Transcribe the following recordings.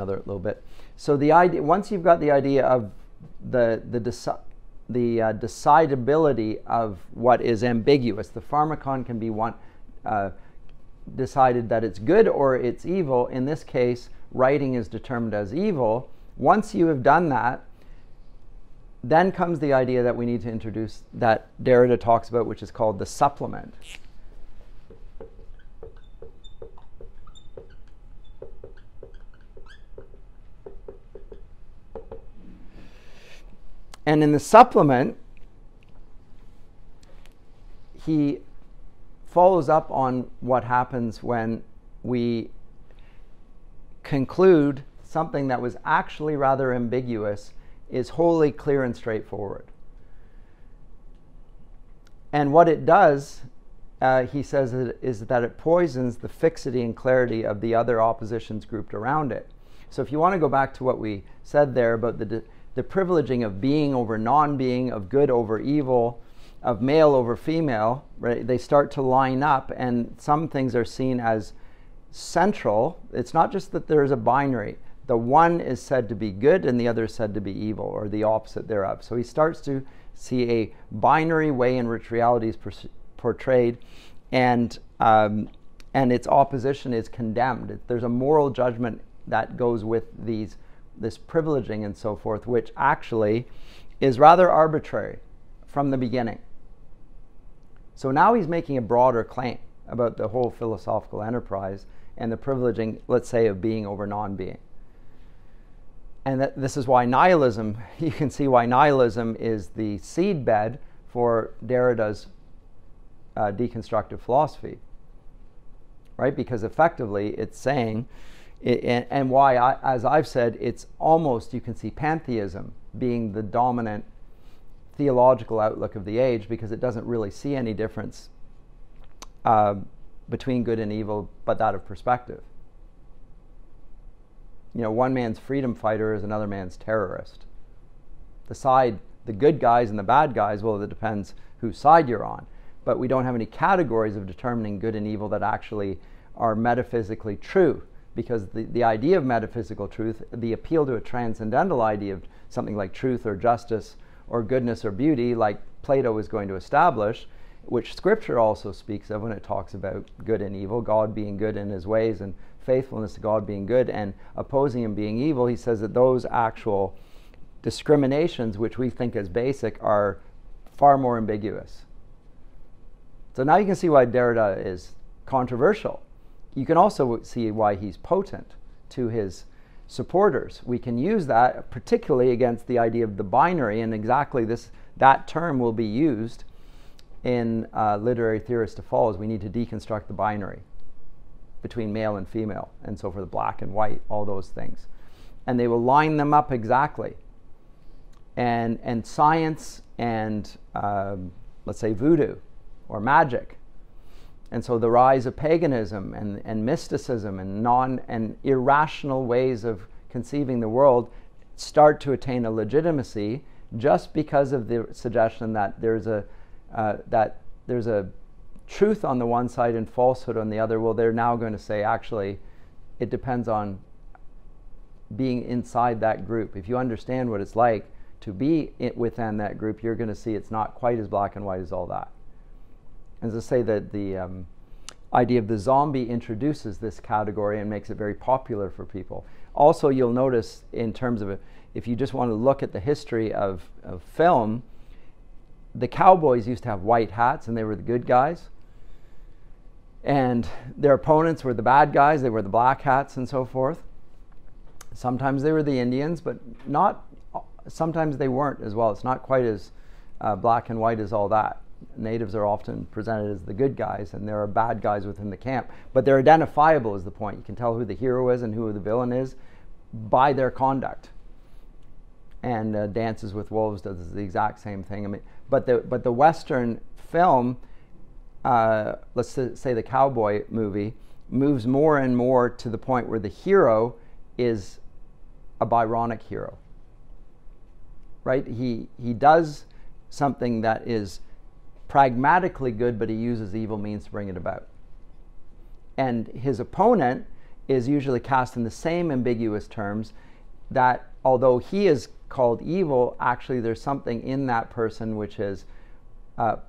another little bit. So the idea, once you've got the idea of the decidability of what is ambiguous, the pharmacon can be decided that it's good or it's evil. In this case, writing is determined as evil. Once you have done that, then comes the idea that we need to introduce, that Derrida talks about, which is called the supplement. And in the supplement, he follows up on what happens when we conclude something that was actually rather ambiguous is wholly clear and straightforward. And what it does, he says, is that it poisons the fixity and clarity of the other oppositions grouped around it. So if you want to go back to what we said there about the privileging of being over non-being, of good over evil, of male over female, right? They start to line up, and some things are seen as central. It's not just that there's a binary. The one is said to be good and the other is said to be evil, or the opposite thereof. So he starts to see a binary way in which reality is portrayed, and its opposition is condemned. There's a moral judgment that goes with this privileging and so forth, which actually is rather arbitrary from the beginning. So now he's making a broader claim about the whole philosophical enterprise and the privileging, let's say, of being over non-being. And this is why nihilism, you can see why nihilism is the seedbed for Derrida's deconstructive philosophy, right? Because effectively it's saying, and why, as I've said, it's almost, you can see pantheism being the dominant theological outlook of the age, because it doesn't really see any difference between good and evil, but that of perspective. You know, one man's freedom fighter is another man's terrorist. The good guys and the bad guys, well, it depends whose side you're on. But we don't have any categories of determining good and evil that actually are metaphysically true, because the idea of metaphysical truth, the appeal to a transcendental idea of something like truth or justice or goodness or beauty, like Plato is going to establish, which Scripture also speaks of when it talks about good and evil, God being good in his ways and faithfulness to God being good and opposing him being evil. He says that those actual discriminations, which we think as basic, are far more ambiguous. So now you can see why Derrida is controversial. You can also see why he's potent to his supporters. We can use that particularly against the idea of the binary, and exactly that term will be used in literary theorists to follow. We need to deconstruct the binary between male and female, and so for the black and white, all those things. And they will line them up exactly. And science and, let's say, voodoo or magic. And so the rise of paganism and mysticism and irrational ways of conceiving the world start to attain a legitimacy just because of the suggestion that there's a truth on the one side and falsehood on the other. Well, they're now going to say, actually, it depends on being inside that group. If you understand what it's like to be within that group, you're going to see it's not quite as black and white as all that. As I say, that the idea of the zombie introduces this category and makes it very popular for people. Also, you'll notice in terms of if you just want to look at the history of film, the cowboys used to have white hats and they were the good guys. And their opponents were the bad guys, they were the black hats and so forth. Sometimes they were the Indians, but sometimes they weren't as well. It's not quite as black and white as all that. Natives are often presented as the good guys, and there are bad guys within the camp. But they're identifiable is the point. You can tell who the hero is and who the villain is by their conduct. And Dances with Wolves does the exact same thing. I mean, but the Western film, let's say the cowboy movie, moves more and more to the point where the hero is a Byronic hero. Right? He does something that is pragmatically good, but he uses evil means to bring it about. And his opponent is usually cast in the same ambiguous terms, that although he is called evil, actually there's something in that person which is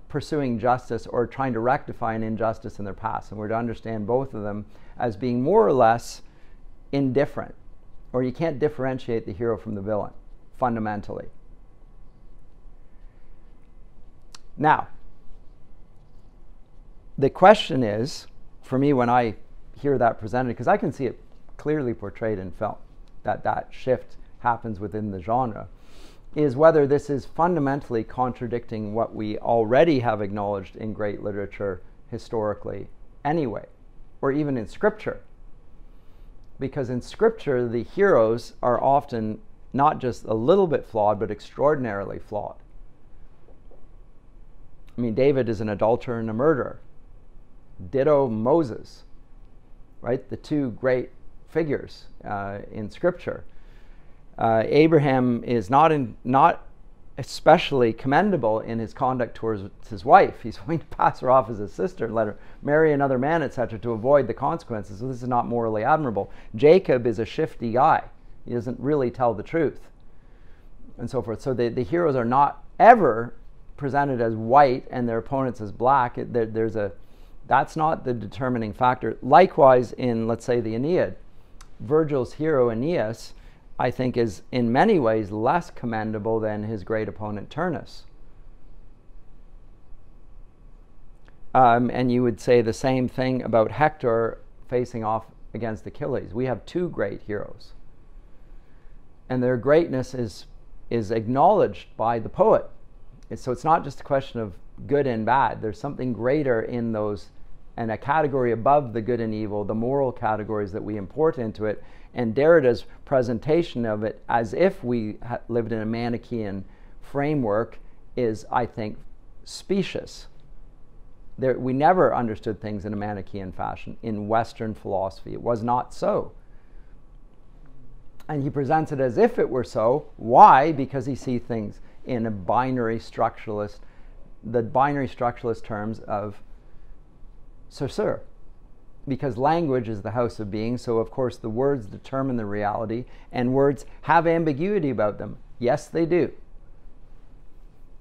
pursuing justice or trying to rectify an injustice in their past. And we're to understand both of them as being more or less indifferent, or you can't differentiate the hero from the villain fundamentally. Now, the question is, for me, when I hear that presented, because I can see it clearly portrayed in film, that shift happens within the genre, is whether this is fundamentally contradicting what we already have acknowledged in great literature historically anyway, or even in scripture. Because in scripture, the heroes are often not just a little bit flawed, but extraordinarily flawed. I mean, David is an adulterer and a murderer. Ditto Moses, right? The two great figures in scripture. Abraham is not especially commendable in his conduct towards his wife. He's going to pass her off as his sister and let her marry another man, etc., to avoid the consequences. So this is not morally admirable. Jacob is a shifty guy. He doesn't really tell the truth, and so forth. So the heroes are not ever presented as white and their opponents as black. That's not the determining factor. Likewise, in, let's say, the Aeneid, Virgil's hero Aeneas, I think, is in many ways less commendable than his great opponent Turnus. And you would say the same thing about Hector facing off against Achilles. We have two great heroes, and their greatness is acknowledged by the poet. So it's not just a question of good and bad. There's something greater in those, and a category above the good and evil, the moral categories that we import into it. And Derrida's presentation of it as if we lived in a Manichaean framework is, I think, specious. We never understood things in a Manichaean fashion in Western philosophy. It was not so. And he presents it as if it were so. Why? Because he sees things in a binary structuralist, the binary structuralist terms of Saussure. Because language is the house of being, so of course the words determine the reality, and words have ambiguity about them. Yes, they do.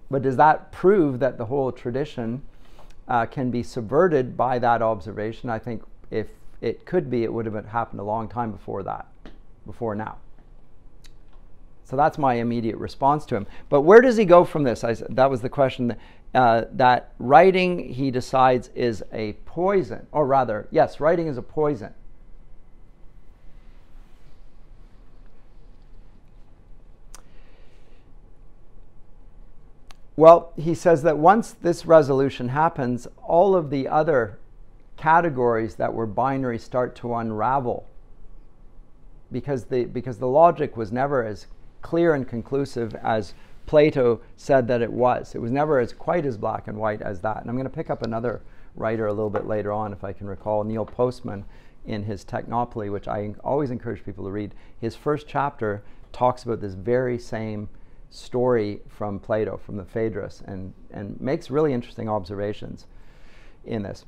But does that prove that the whole tradition can be subverted by that observation? I think if it could be, it would have happened a long time before now. So that's my immediate response to him. But where does he go from this? That was the question. That writing, he decides, is a poison. Or rather, yes, writing is a poison. Well, he says that once this resolution happens, all of the other categories that were binary start to unravel. Because the logic was never as clear and conclusive as Plato said that it was. It was never quite as black and white as that. And I'm going to pick up another writer a little bit later on, if I can recall, Neil Postman, in his Technopoly, which I always encourage people to read. His first chapter talks about this very same story from Plato, from the Phaedrus, and makes really interesting observations in this.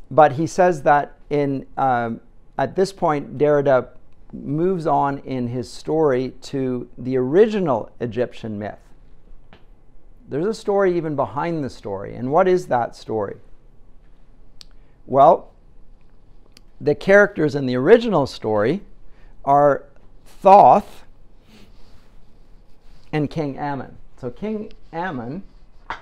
But he says that at this point, Derrida moves on in his story to the original Egyptian myth. There's a story even behind the story. And what is that story? Well, the characters in the original story are Thoth and King Ammon. So King Ammon, this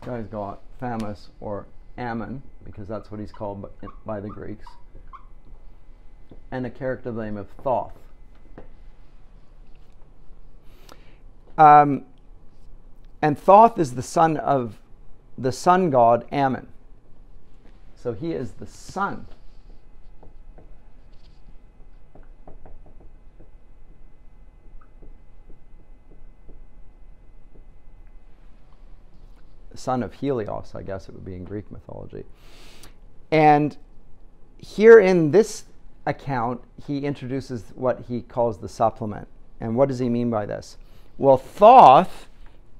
guy's got Thamus or Ammon, because that's what he's called by the Greeks, and a character by the name of Thoth. And Thoth is the son of the sun god Ammon. So he is the son of Helios, I guess it would be in Greek mythology. And here in this account, he introduces what he calls the supplement. And what does he mean by this? Well, Thoth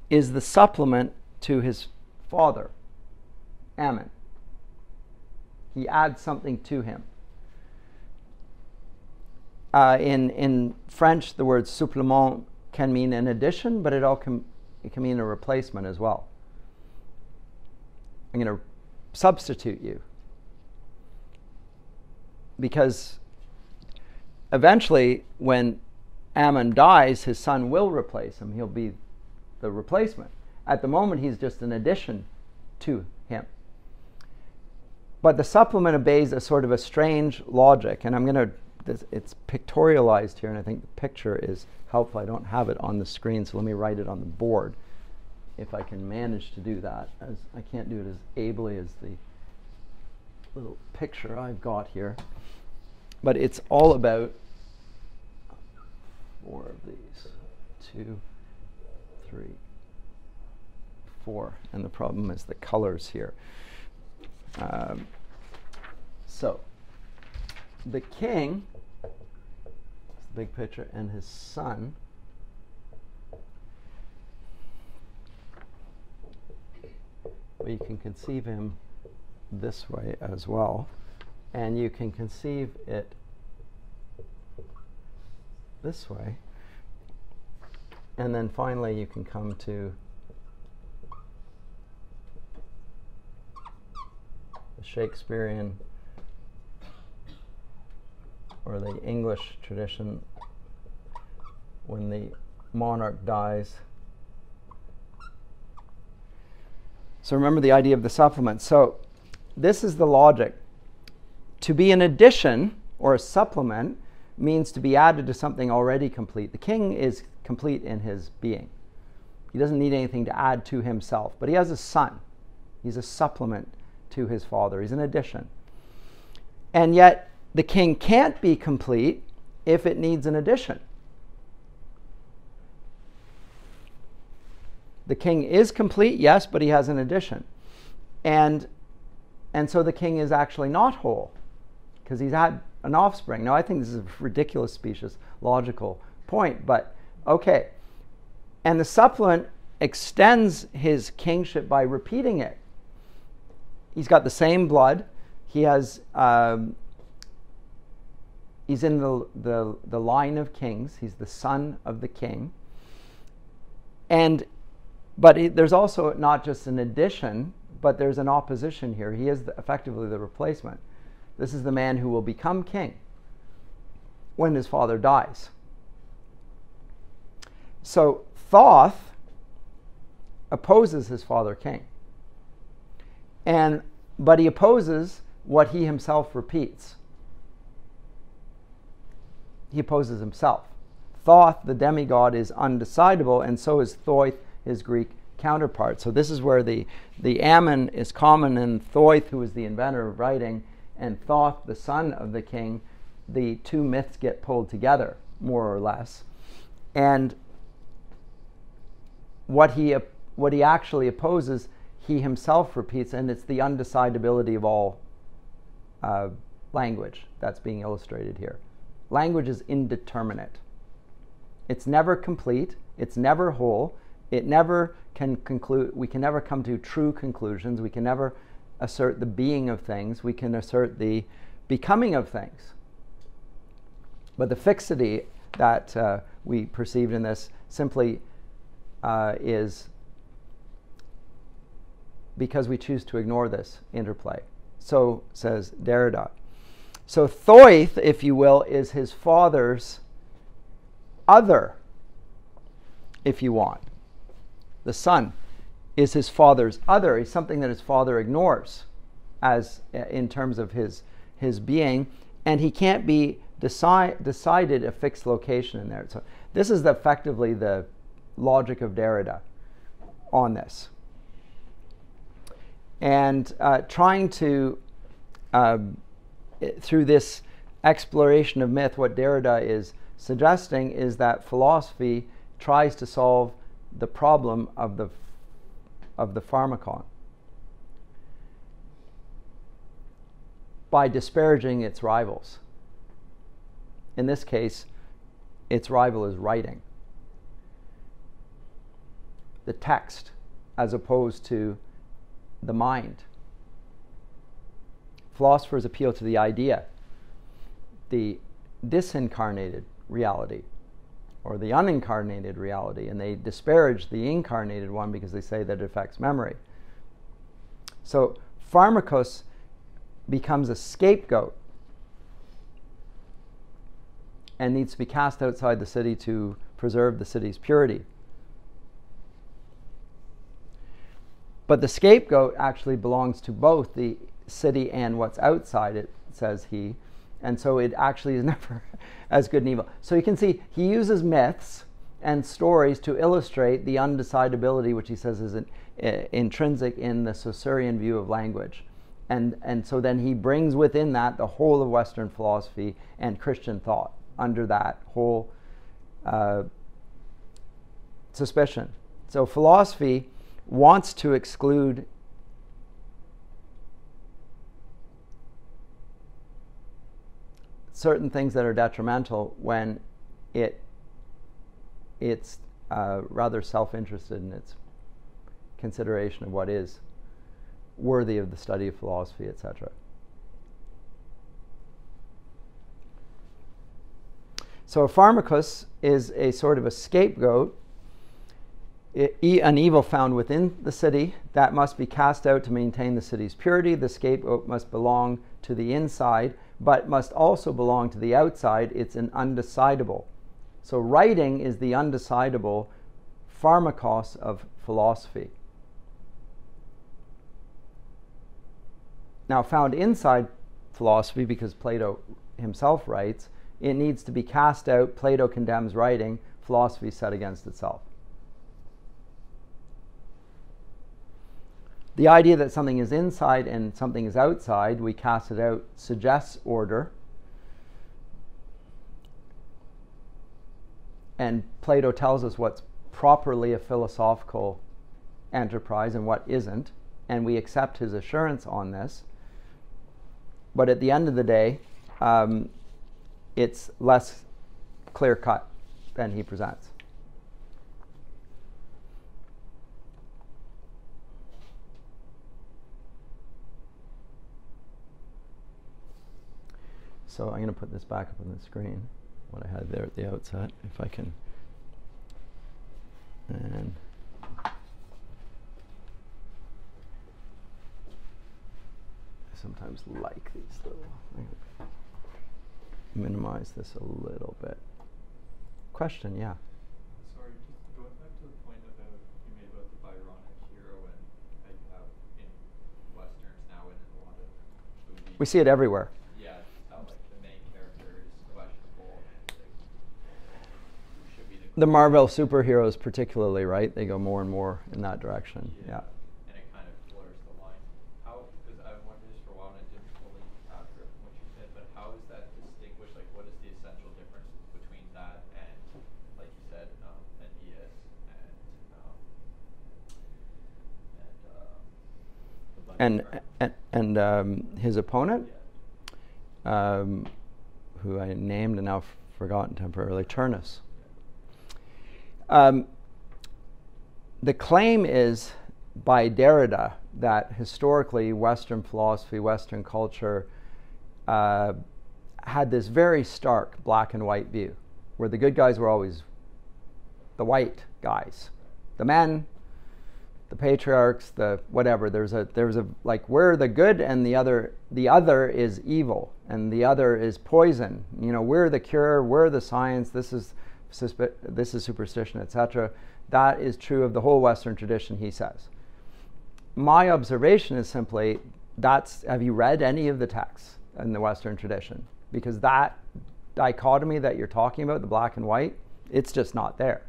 is the supplement to his father, Ammon. He adds something to him. In French, the word supplément can mean an addition, but it can mean a replacement as well. I'm going to substitute you. Because eventually, when Ammon dies, his son will replace him. He'll be the replacement. At the moment, he's just an addition to him. But the supplement obeys a sort of a strange logic, and I'm going to, it's pictorialized here, and I think the picture is helpful. I don't have it on the screen, so let me write it on the board, if I can manage to do that, as I can't do it as ably as the little picture I've got here. But it's all about 4 of these, 2, 3, 4, and the problem is the colors here. So the king, the big picture, and his son well, you can conceive him this way as well, and you can conceive it this way, and then finally you can come to the Shakespearean or the English tradition when the monarch dies. So remember the idea of the supplement. So this is the logic. To be an addition or a supplement means to be added to something already complete. The king is complete in his being. He doesn't need anything to add to himself, but he has a son. He's a supplement to his father. He's an addition. And yet the king can't be complete if it needs an addition. The king is complete, yes, but he has an addition. And so the king is actually not whole because he's had an offspring. Now, I think this is a ridiculous, specious, logical point, but okay. And the supplement extends his kingship by repeating it. He's got the same blood. He has, he's in the line of kings. He's the son of the king. But there's also not just an addition, but there's an opposition here. He is effectively the replacement. This is the man who will become king when his father dies. So Thoth opposes his father king. But he opposes what he himself repeats. He opposes himself. Thoth, the demigod, is undecidable, and so is Thoith, his Greek counterpart. So this is where the Ammon is common, and Thoith, who is the inventor of writing, and Thoth, the son of the king, the two myths get pulled together, more or less. And what he actually opposes, he himself repeats, and it's the undecidability of all language that's being illustrated here. Language is indeterminate. It's never complete. It's never whole. It never can conclude. We can never come to true conclusions. We can never assert the being of things. We can assert the becoming of things. But the fixity that we perceived in this simply is because we choose to ignore this interplay. So says Derrida. So Thoith, if you will, is his father's other, if you want. The son is his father's other. He's something that his father ignores as in terms of his being, and he can't be decided a fixed location in there. So this is effectively the logic of Derrida on this. And trying to, through this exploration of myth, what Derrida is suggesting is that philosophy tries to solve the problem of the pharmakon by disparaging its rivals. In this case, its rival is writing, the text, as opposed to the mind. philosophers appeal to the idea, the disincarnated reality, or the unincarnated reality, and they disparage the incarnated one because they say that it affects memory. So pharmakos becomes a scapegoat and needs to be cast outside the city to preserve the city's purity. But the scapegoat actually belongs to both the city and what's outside it, says he. And so it actually is never as good and evil. So you can see he uses myths and stories to illustrate the undecidability, which he says is intrinsic in the Saussurean view of language. And so then he brings within that the whole of Western philosophy and Christian thought under that whole suspicion. So philosophy wants to exclude certain things that are detrimental when it's rather self-interested in its consideration of what is worthy of the study of philosophy, etc. So a pharmakos is a sort of a scapegoat, an evil found within the city that must be cast out to maintain the city's purity. The scapegoat must belong to the inside, but must also belong to the outside. It's an undecidable. So writing is the undecidable pharmakos of philosophy. Now, found inside philosophy, because Plato himself writes, it needs to be cast out. Plato condemns writing. Philosophy set against itself. The idea that something is inside and something is outside, we cast it out, suggests order. And Plato tells us what's properly a philosophical enterprise and what isn't. And we accept his assurance on this. But at the end of the day, it's less clear-cut than he presents. So I'm going to put this back up on the screen, what I had there at the outset, if I can. And I sometimes like these little. Minimize this a little bit. Question, yeah. Sorry, just going back to the point about you made about the Byronic hero and how you have in Westerns now and in a lot of movies. We see it everywhere. Yeah, how like the main character is questionable and like, who should be the Marvel superheroes particularly, right? They go more and more in that direction. Yeah. And it kind of blurs the line. How, because I've wondered this for a while and I didn't fully grasp what you said, but how is that distinguished? Like, what is the essential difference between that and, like you said, Aeneas and his opponent, who I named and now forgotten temporarily, Turnus. The claim is by Derrida that historically Western philosophy, Western culture had this very stark black and white view, where the good guys were always the white guys, the men, the patriarchs, the whatever. There's a like, we're the good and the other is evil and the other is poison. You know, we're the cure, we're the science. This is superstition, etc. That is true of the whole Western tradition, he says. My observation is simply, have you read any of the texts in the Western tradition? Because that dichotomy that you're talking about, the black and white, it's just not there.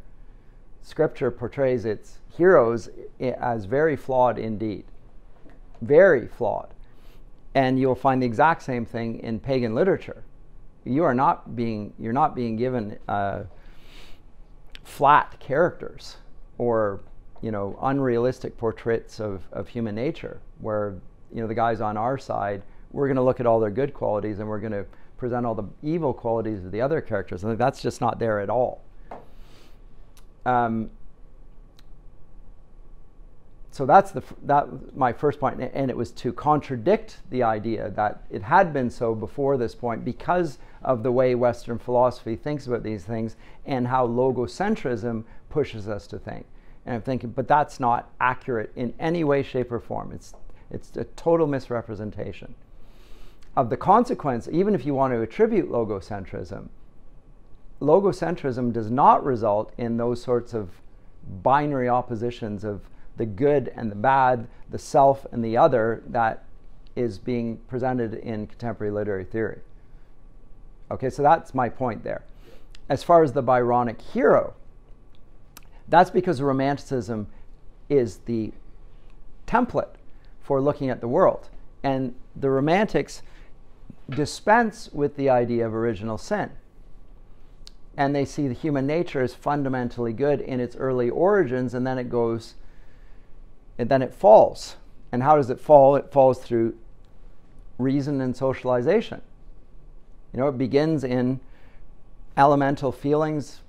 Scripture portrays its heroes as very flawed indeed. Very flawed. And you'll find the exact same thing in pagan literature. You're not being given flat characters or, you know, unrealistic portraits of human nature, where, you know, the guys on our side, we're going to look at all their good qualities and we're going to present all the evil qualities of the other characters. I think that's just not there at so that's my first point, and it was to contradict the idea that it had been so before this point because of the way Western philosophy thinks about these things and how logocentrism pushes us to think. And I'm thinking, but that's not accurate in any way, shape, or form. It's a total misrepresentation of the consequence. Even if you want to attribute logocentrism does not result in those sorts of binary oppositions of the good and the bad, the self and the other that is being presented in contemporary literary theory. Okay, so that's my point there. As far as the Byronic hero, that's because Romanticism is the template for looking at the world. And the Romantics dispense with the idea of original sin. And they see the human nature as fundamentally good in its early origins, and then it goes, and then it falls. And how does it fall? It falls through reason and socialization. You know, it begins in elemental feelings,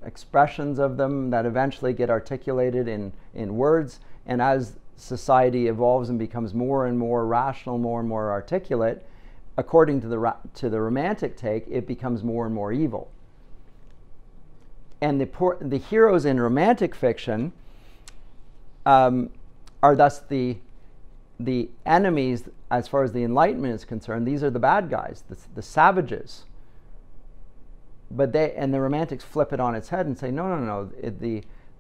expressions of them that eventually get articulated in words, and as society evolves and becomes more and more rational, more and more articulate, according to the Romantic take, it becomes more and more evil. And the heroes in Romantic fiction are thus the enemies as far as the Enlightenment is concerned. These are the bad guys, the savages. But the Romantics flip it on its head and say, no.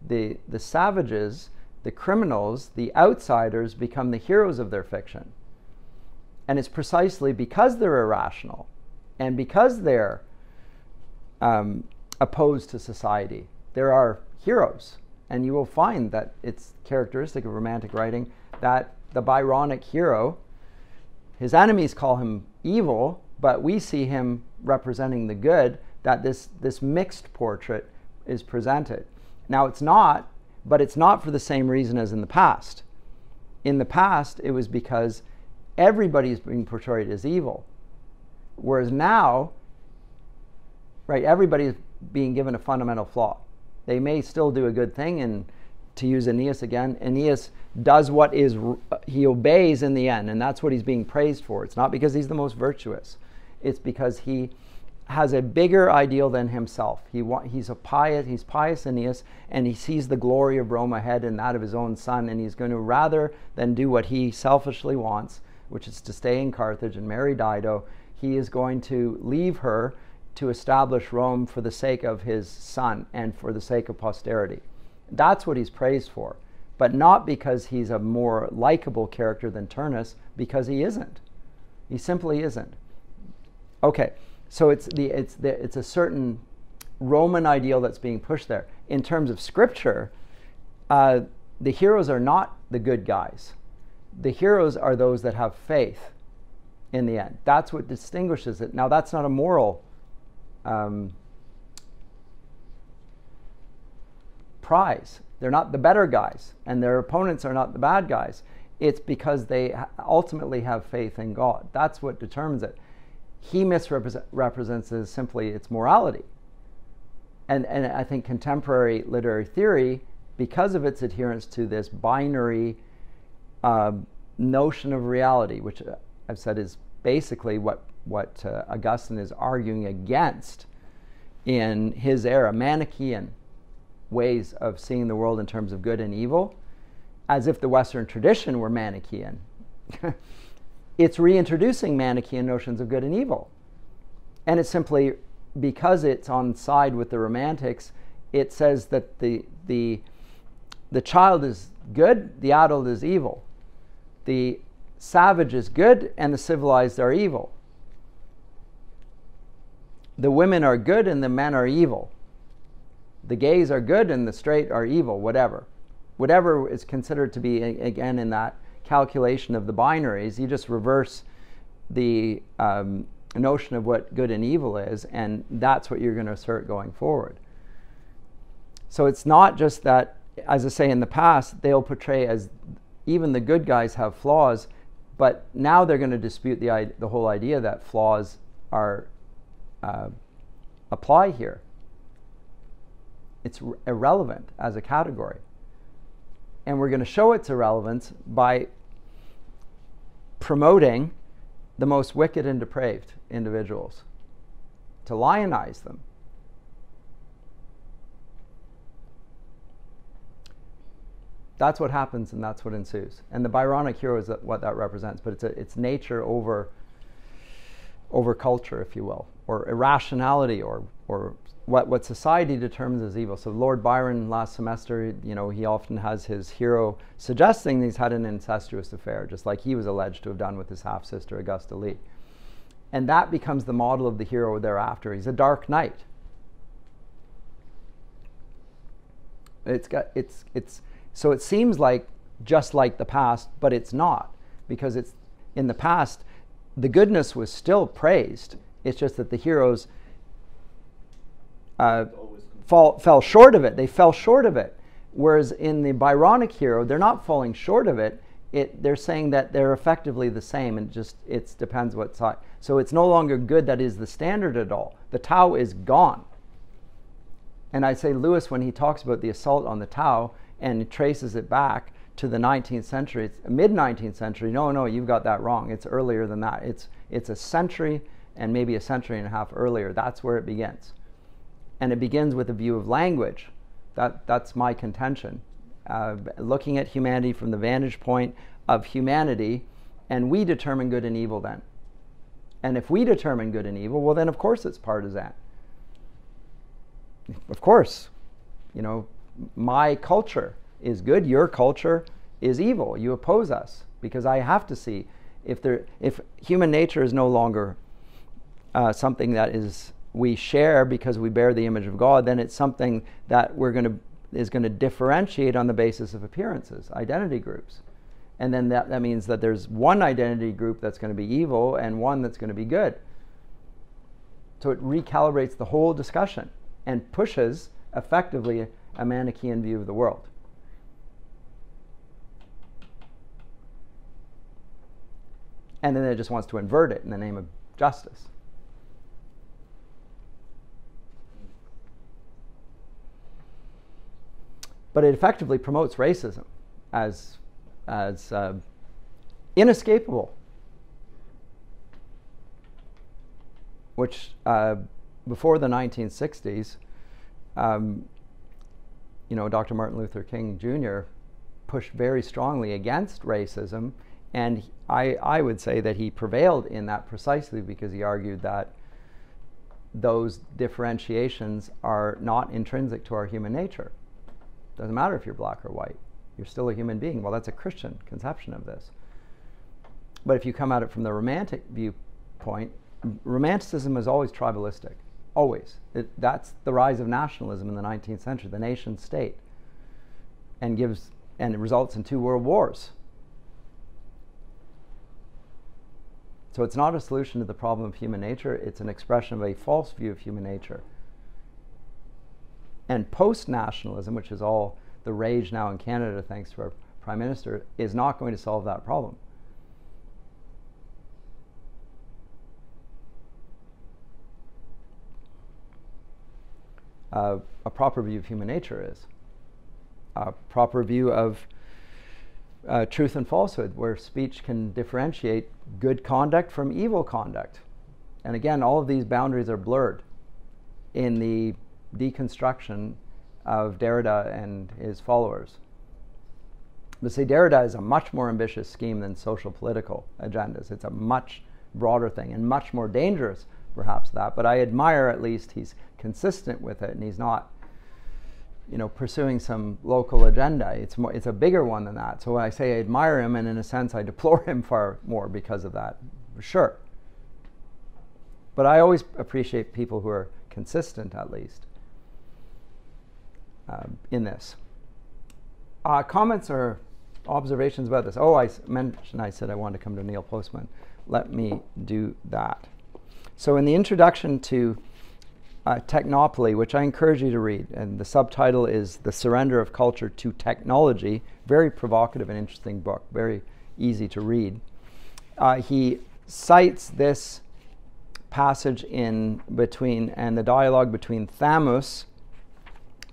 The savages, the criminals, the outsiders become the heroes of their fiction. And it's precisely because they're irrational and because they're opposed to society, there are heroes. And you will find that it's characteristic of Romantic writing that the Byronic hero, his enemies call him evil, but we see him representing the good, that this mixed portrait is presented. Now it's not, but it's not for the same reason as in the past. In the past, it was because everybody is being portrayed as evil. Whereas now, right, everybody is being given a fundamental flaw. They may still do a good thing, and to use Aeneas again, Aeneas does what is, he obeys in the end, and that's what he's being praised for. It's not because he's the most virtuous. It's because he has a bigger ideal than himself. He's pious Aeneas, and he sees the glory of Rome ahead and that of his own son, and he's going to, rather than do what he selfishly wants, which is to stay in Carthage and marry Dido, he is going to leave her to establish Rome for the sake of his son and for the sake of posterity. That's what he's praised for, but not because he's a more likable character than Turnus, because he isn't. He simply isn't. Okay, so it's a certain Roman ideal that's being pushed there. In terms of scripture, the heroes are not the good guys. The heroes are those that have faith in the end. That's what distinguishes it. Now, that's not a moral prize. They're not the better guys, and their opponents are not the bad guys. It's because they ultimately have faith in God. That's what determines it. He misrepresents as simply its morality. And I think contemporary literary theory, because of its adherence to this binary notion of reality, which I've said is basically what Augustine is arguing against in his era, Manichaean ways of seeing the world in terms of good and evil, as if the Western tradition were Manichaean. It's reintroducing Manichaean notions of good and evil. And it's simply because it's on side with the Romantics, it says that the child is good, the adult is evil. The savage is good, and the civilized are evil. The women are good, and the men are evil. The gays are good, and the straight are evil, whatever. Whatever is considered to be, again, in that calculation of the binaries, you just reverse the notion of what good and evil is, and that's what you're going to assert going forward. So it's not just that, as I say, in the past, they'll portray as even the good guys have flaws, but now they're going to dispute the whole idea that flaws are apply here. It's irrelevant as a category. And we're going to show its irrelevance by promoting the most wicked and depraved individuals, to lionize them. That's what happens, and that's what ensues. And the Byronic hero is what that represents, but it's nature over culture, if you will, or irrationality, or what society determines as evil. So Lord Byron last semester, he often has his hero suggesting he's had an incestuous affair, just like he was alleged to have done with his half-sister Augusta Lee. And that becomes the model of the hero thereafter. He's a dark knight. So it seems like just like the past, but it's not, because it's in the past the goodness was still praised. It's just that the heroes fell short of it. They fell short of it. Whereas in the Byronic hero, they're not falling short of it. They're saying that they're effectively the same, and it depends what side. So it's no longer good that is the standard at all. The Tao is gone. And I say Lewis, when he talks about the assault on the Tao and traces it back to the 19th century, it's mid-19th century. No, you've got that wrong. It's earlier than that. It's a century and maybe a century and a half earlier. That's where it begins. And it begins with a view of language. That's my contention. Looking at humanity from the vantage point of humanity, and we determine good and evil then. And if we determine good and evil, well then of course it's partisan. Of course, my culture is good, your culture is evil. You oppose us, because I have to see if human nature is no longer something that we share because we bear the image of God, then it's something that is going to differentiate on the basis of appearances, identity groups. And then that means that there's one identity group that's going to be evil and one that's going to be good. So it recalibrates the whole discussion and pushes effectively a Manichaean view of the world. And then it just wants to invert it in the name of justice. But it effectively promotes racism as inescapable, which before the 1960s, Dr. Martin Luther King Jr. pushed very strongly against racism, and I would say that he prevailed in that precisely because he argued that those differentiations are not intrinsic to our human nature. Doesn't matter if you're black or white. You're still a human being. Well, that's a Christian conception of this. But if you come at it from the romantic viewpoint, romanticism is always tribalistic. Always. That's the rise of nationalism in the 19th century, the nation state, and it results in 2 world wars. So it's not a solution to the problem of human nature. It's an expression of a false view of human nature. And post-nationalism, which is all the rage now in Canada, thanks to our Prime Minister, is not going to solve that problem. A proper view of human nature is. A proper view of truth and falsehood, where speech can differentiate good conduct from evil conduct. And again, all of these boundaries are blurred in the deconstruction of Derrida and his followers. But say Derrida is a much more ambitious scheme than social political agendas. It's a much broader thing and much more dangerous, perhaps, that. But I admire at least he's consistent with it, and he's not, pursuing some local agenda. It's a bigger one than that. So when I say I admire him, and in a sense I deplore him far more because of that, for sure. But I always appreciate people who are consistent, at least, in this. Comments or observations about this? Oh, I said I wanted to come to Neil Postman. Let me do that. So in the introduction to Technopoly, which I encourage you to read, and the subtitle is The Surrender of Culture to Technology, very provocative and interesting book, very easy to read. He cites this passage and the dialogue between Thamus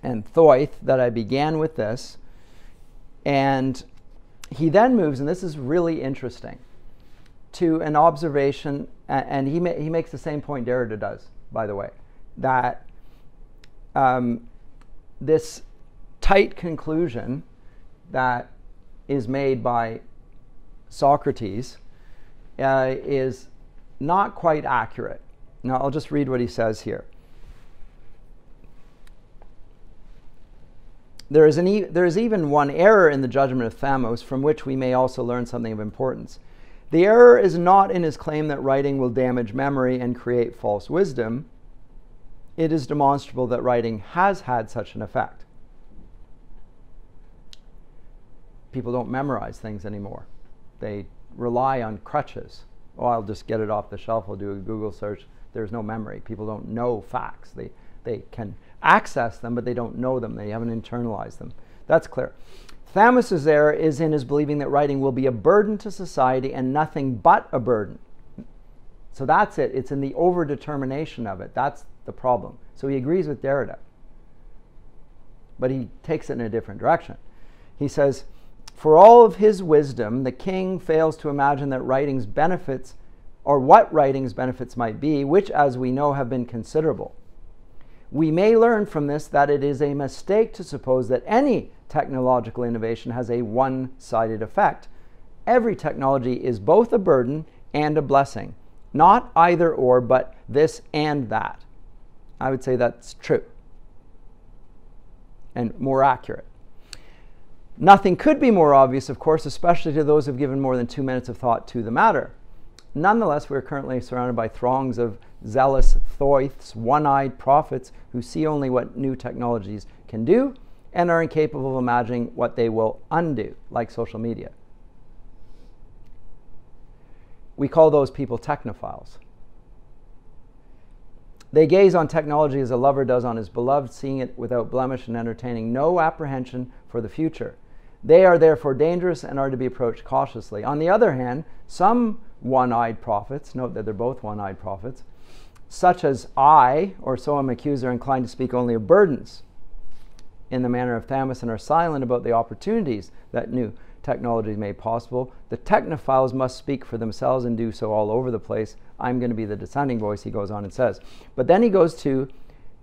and Thoith that I began with this, And he then moves, and this is really interesting, to an observation, and he makes the same point Derrida does, by the way, that this tight conclusion that is made by Socrates is not quite accurate. Now, I'll just read what he says here. There is even one error in the judgment of Thamos from which we may also learn something of importance. The error is not in his claim that writing will damage memory and create false wisdom. It is demonstrable that writing has had such an effect. People don't memorize things anymore. They rely on crutches. Oh, I'll just get it off the shelf. I'll do a Google search. There's no memory. People don't know facts. They can access them, but they don't know them. They haven't internalized them. That's clear. Thamos' error is in his believing that writing will be a burden to society and nothing but a burden. So that's it. It's in the overdetermination of it. That's the problem. So he agrees with Derrida, but he takes it in a different direction. He says, for all of his wisdom, the king fails to imagine that writing's benefits, or what writing's benefits might be, which, as we know, have been considerable. We may learn from this that it is a mistake to suppose that any technological innovation has a one-sided effect. Every technology is both a burden and a blessing. Not either or, but this and that. I would say that's true and more accurate. Nothing could be more obvious, of course, especially to those who have given more than 2 minutes of thought to the matter. Nonetheless, we are currently surrounded by throngs of zealous thoiths, one-eyed prophets who see only what new technologies can do and are incapable of imagining what they will undo, like social media. We call those people technophiles. They gaze on technology as a lover does on his beloved, seeing it without blemish and entertaining no apprehension for the future. They are therefore dangerous and are to be approached cautiously. On the other hand, some one-eyed prophets, note that they're both one-eyed prophets, such as I, or so I'm accused, are inclined to speak only of burdens in the manner of Thamos and are silent about the opportunities that new technologies made possible. The technophiles must speak for themselves and do so all over the place. I'm going to be the dissenting voice, he goes on and says. But then he goes to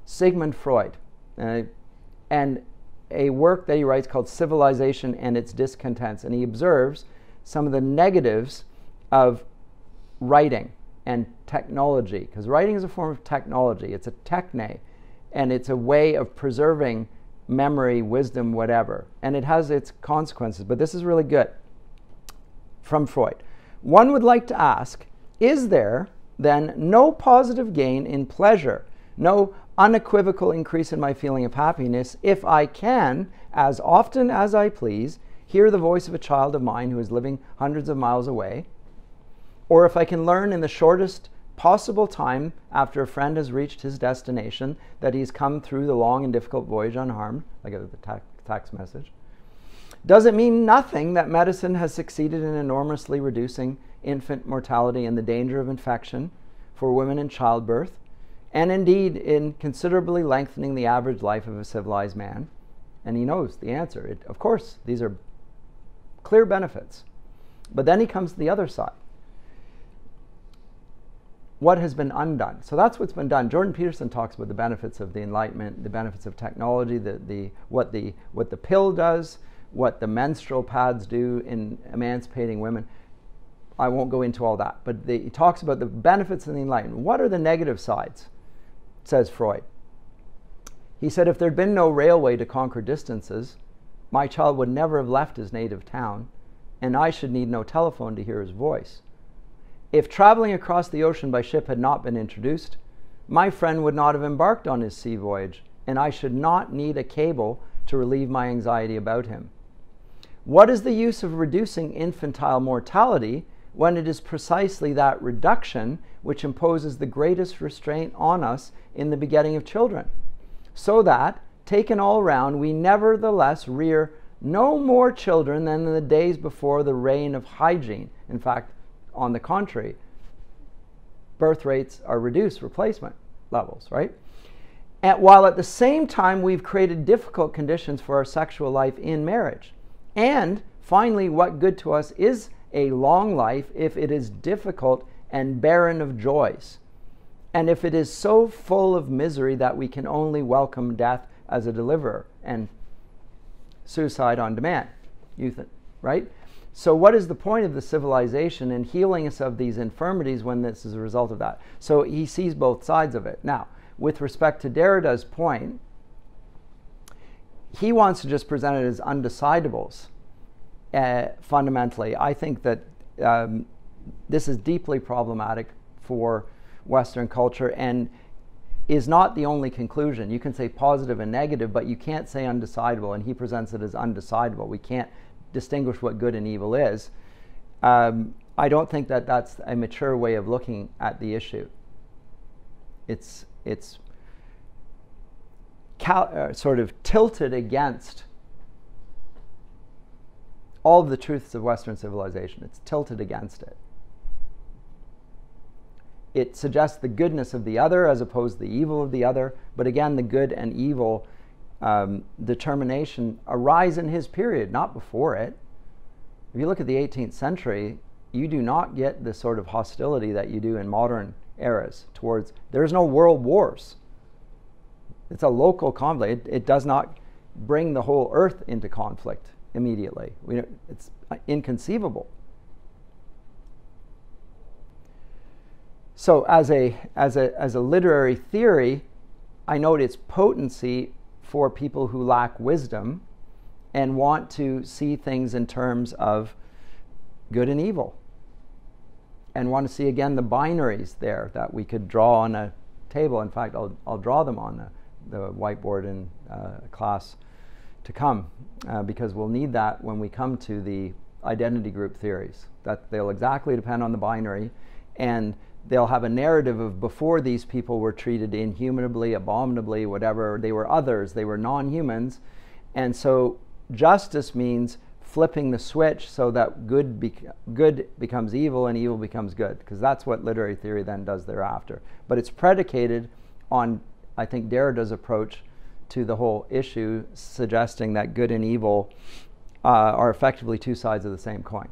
Sigmund Freud and a work that he writes called Civilization and Its Discontents. And he observes some of the negatives of writing and technology, because writing is a form of technology. It's a techne, and it's a way of preserving memory, wisdom, whatever. And it has its consequences, but this is really good. From Freud. One would like to ask, is there then no positive gain in pleasure, no unequivocal increase in my feeling of happiness, if I can, as often as I please, hear the voice of a child of mine who is living hundreds of miles away, or if I can learn in the shortest possible time after a friend has reached his destination that he's come through the long and difficult voyage unharmed, like a text message? Does it mean nothing that medicine has succeeded in enormously reducing infant mortality and the danger of infection for women in childbirth, and indeed in considerably lengthening the average life of a civilized man? And he knows the answer. Of course, these are clear benefits. But then he comes to the other side. What has been undone? So that's what's been done. Jordan Peterson talks about the benefits of the Enlightenment, the benefits of technology, what the pill does, what the menstrual pads do in emancipating women. I won't go into all that, but he talks about the benefits of the Enlightenment. What are the negative sides? Says Freud. He said, if there'd been no railway to conquer distances, my child would never have left his native town, and I should need no telephone to hear his voice. If traveling across the ocean by ship had not been introduced, my friend would not have embarked on his sea voyage, and I should not need a cable to relieve my anxiety about him. What is the use of reducing infantile mortality when it is precisely that reduction which imposes the greatest restraint on us in the begetting of children? So that, taken all round, we nevertheless rear no more children than in the days before the reign of hygiene. In fact, on the contrary, birth rates are reduced, replacement levels, right? And while at the same time we've created difficult conditions for our sexual life in marriage. And finally, what good to us is a long life if it is difficult and barren of joys, and if it is so full of misery that we can only welcome death as a deliverer and suicide on demand, right? So what is the point of the civilization in healing us of these infirmities when this is a result of that? So he sees both sides of it. Now, with respect to Derrida's point, he wants to just present it as undecidables, fundamentally. I think that this is deeply problematic for Western culture and is not the only conclusion. You can say positive and negative, but you can't say undecidable, and he presents it as undecidable. We can't distinguish what good and evil is. I don't think that that's a mature way of looking at the issue. It's sort of tilted against all of the truths of Western civilization. It's tilted against it. It suggests the goodness of the other as opposed to the evil of the other. But again, the good and evil determination arise in his period, not before it. If you look at the 18th century, you do not get the sort of hostility that you do in modern eras towards, there's no world wars. It's a local conflict. It does not bring the whole earth into conflict immediately. It's inconceivable. So as a literary theory, I note its potency for people who lack wisdom and want to see things in terms of good and evil, and want to see again the binaries there that we could draw on a table. In fact, I'll draw them on the whiteboard in class to come, because we'll need that when we come to the identity group theories. That they'll exactly depend on the binary, and they'll have a narrative of before these people were treated inhumanably, abominably, whatever. They were others, they were non-humans. And so justice means flipping the switch so that good becomes evil and evil becomes good, because that's what literary theory then does thereafter. But it's predicated on, I think, Derrida's approach to the whole issue, suggesting that good and evil are effectively two sides of the same coin.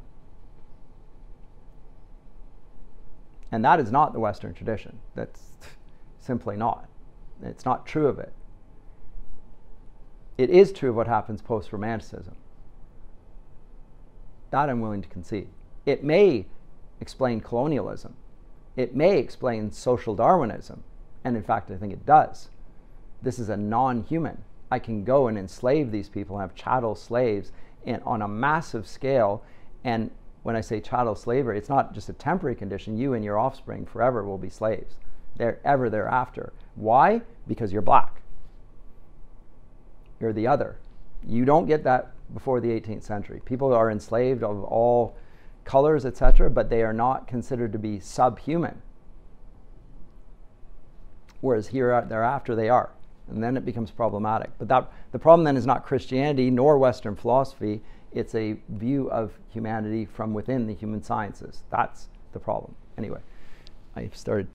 And that is not the Western tradition. That's simply not. It's not true of it. It is true of what happens post-Romanticism. That I'm willing to concede. It may explain colonialism. It may explain social Darwinism. And in fact, I think it does. This is a non-human. I can go and enslave these people and have chattel slaves on a massive scale. And when I say chattel slavery, it's not just a temporary condition. You and your offspring forever will be slaves, ever thereafter. Why? Because you're black. You're the other. You don't get that before the 18th century. People are enslaved of all colors, etc., but they are not considered to be subhuman. Whereas thereafter they are. And then it becomes problematic. But the problem then is not Christianity nor Western philosophy. It's a view of humanity from within the human sciences. That's the problem. Anyway, I started